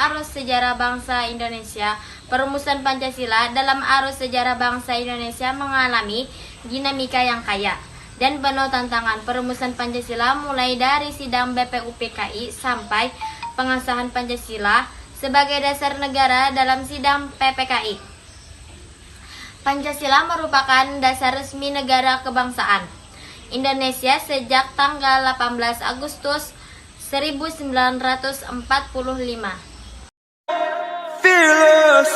arus sejarah bangsa Indonesia, perumusan Pancasila dalam arus sejarah bangsa Indonesia mengalami dinamika yang kaya dan penuh tantangan. Perumusan Pancasila mulai dari sidang BPUPKI sampai pengesahan Pancasila sebagai dasar negara dalam sidang PPKI. Pancasila merupakan dasar resmi negara kebangsaan Indonesia sejak tanggal 18 Agustus 1945. Fearless.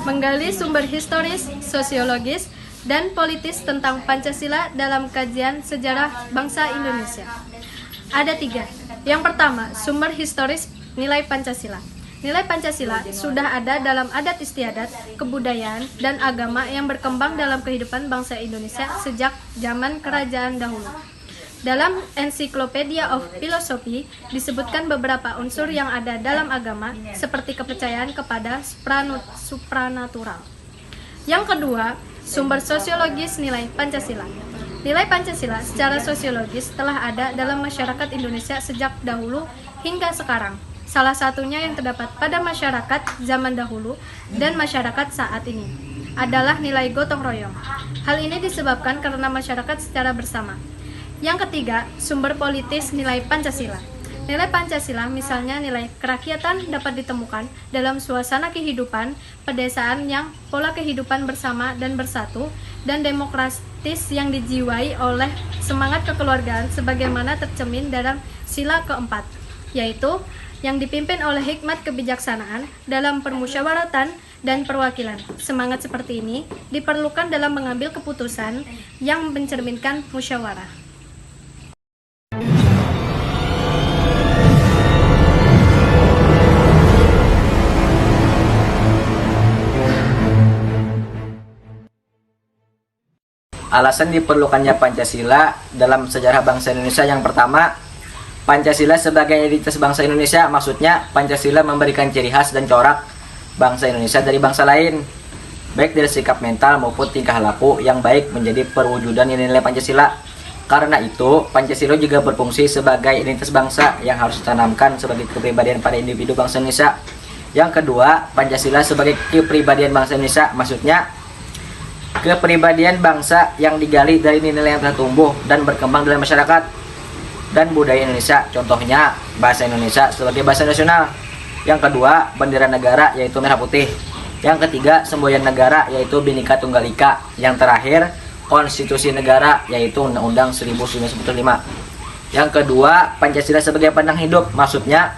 Menggali sumber historis, sosiologis, dan politis tentang Pancasila dalam kajian sejarah bangsa Indonesia. Ada 3. Yang pertama, sumber historis nilai Pancasila. Nilai Pancasila sudah ada dalam adat istiadat, kebudayaan, dan agama yang berkembang dalam kehidupan bangsa Indonesia sejak zaman kerajaan dahulu. Dalam Encyclopedia of Philosophy disebutkan beberapa unsur yang ada dalam agama seperti kepercayaan kepada supranatural. Yang kedua, sumber sosiologis nilai Pancasila. Nilai Pancasila secara sosiologis telah ada dalam masyarakat Indonesia sejak dahulu hingga sekarang. Salah satunya yang terdapat pada masyarakat zaman dahulu dan masyarakat saat ini adalah nilai gotong royong. Hal ini disebabkan karena masyarakat secara bersama. Yang ketiga, sumber politis nilai Pancasila. Nilai Pancasila misalnya nilai kerakyatan dapat ditemukan dalam suasana kehidupan pedesaan yang pola kehidupan bersama dan bersatu dan demokratis yang dijiwai oleh semangat kekeluargaan sebagaimana tercermin dalam sila keempat, yaitu yang dipimpin oleh hikmat kebijaksanaan dalam permusyawaratan dan perwakilan. Semangat seperti ini diperlukan dalam mengambil keputusan yang mencerminkan musyawarah. Alasan diperlukannya Pancasila dalam sejarah bangsa Indonesia. Yang pertama, Pancasila sebagai identitas bangsa Indonesia, maksudnya Pancasila memberikan ciri khas dan corak bangsa Indonesia dari bangsa lain, baik dari sikap mental maupun tingkah laku yang baik menjadi perwujudan nilai Pancasila. Karena itu, Pancasila juga berfungsi sebagai identitas bangsa yang harus ditanamkan sebagai kepribadian pada individu bangsa Indonesia. Yang kedua, Pancasila sebagai kepribadian bangsa Indonesia, maksudnya kepribadian bangsa yang digali dari nilai yang telah tumbuh dan berkembang dalam masyarakat dan budaya Indonesia, contohnya bahasa Indonesia sebagai bahasa nasional. Yang kedua, bendera negara yaitu merah putih. Yang ketiga, semboyan negara yaitu Bhinneka Tunggal Ika. Yang terakhir, konstitusi negara yaitu Undang-Undang 1945. Yang kedua, Pancasila sebagai pandang hidup, maksudnya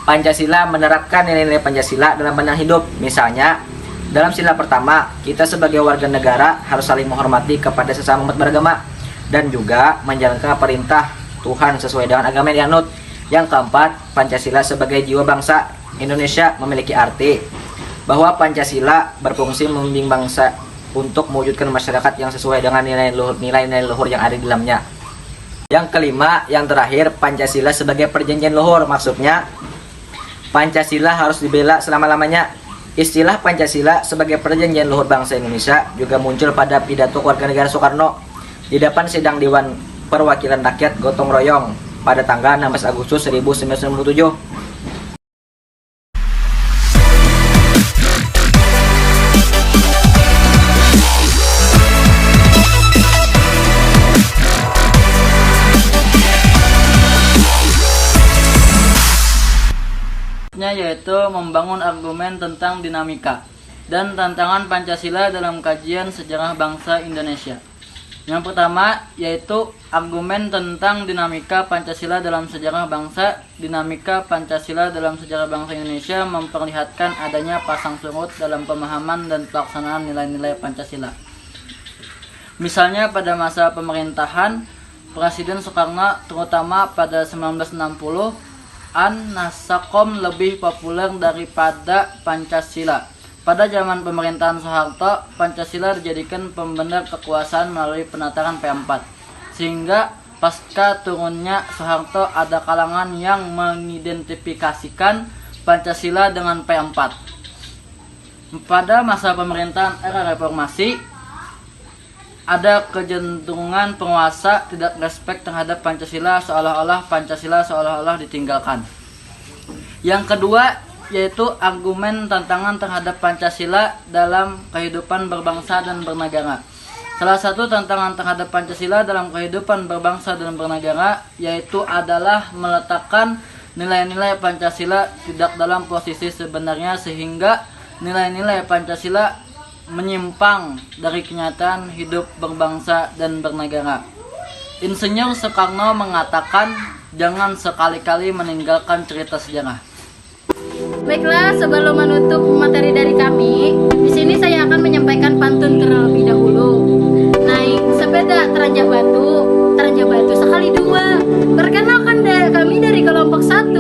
Pancasila menerapkan nilai-nilai Pancasila dalam pandang hidup. Misalnya, dalam sila pertama, kita sebagai warga negara harus saling menghormati kepada sesama umat beragama dan juga menjalankan perintah Tuhan sesuai dengan agama yang dianut. Yang keempat, Pancasila sebagai jiwa bangsa Indonesia memiliki arti bahwa Pancasila berfungsi membimbing bangsa untuk mewujudkan masyarakat yang sesuai dengan nilai-nilai luhur yang ada di dalamnya. Yang kelima, yang terakhir, Pancasila sebagai perjanjian luhur, maksudnya Pancasila harus dibela selama-lamanya. Istilah Pancasila sebagai perjanjian luhur bangsa Indonesia juga muncul pada pidato Kewarganegaraan Soekarno di depan sidang Dewan Perwakilan Rakyat Gotong Royong pada tanggal 16 Agustus 1997. Yaitu membangun argumen tentang dinamika dan tantangan Pancasila dalam kajian sejarah bangsa Indonesia. Yang pertama yaitu argumen tentang dinamika Pancasila dalam sejarah bangsa. Dinamika Pancasila dalam sejarah bangsa Indonesia memperlihatkan adanya pasang surut dalam pemahaman dan pelaksanaan nilai-nilai Pancasila. Misalnya pada masa pemerintahan Presiden Soekarno, terutama pada 1960, An-Nasakom lebih populer daripada Pancasila. Pada zaman pemerintahan Soeharto, Pancasila dijadikan pembenar kekuasaan melalui penataran P4. Sehingga pasca turunnya Soeharto ada kalangan yang mengidentifikasikan Pancasila dengan P4. Pada masa pemerintahan era reformasi, ada kecenderungan penguasa tidak respek terhadap Pancasila, seolah-olah Pancasila ditinggalkan. Yang kedua yaitu argumen tantangan terhadap Pancasila dalam kehidupan berbangsa dan bernegara. Salah satu tantangan terhadap Pancasila dalam kehidupan berbangsa dan bernegara yaitu adalah meletakkan nilai-nilai Pancasila tidak dalam posisi sebenarnya sehingga nilai-nilai Pancasila menyimpang dari kenyataan hidup berbangsa dan bernegara. Insinyur Soekarno mengatakan, jangan sekali-kali meninggalkan cerita sejarah. Baiklah, sebelum menutup materi dari kami, di sini saya akan menyampaikan pantun terlebih dahulu. Naik sepeda teranjak batu sekali dua. Perkenalkan kami dari kelompok 1,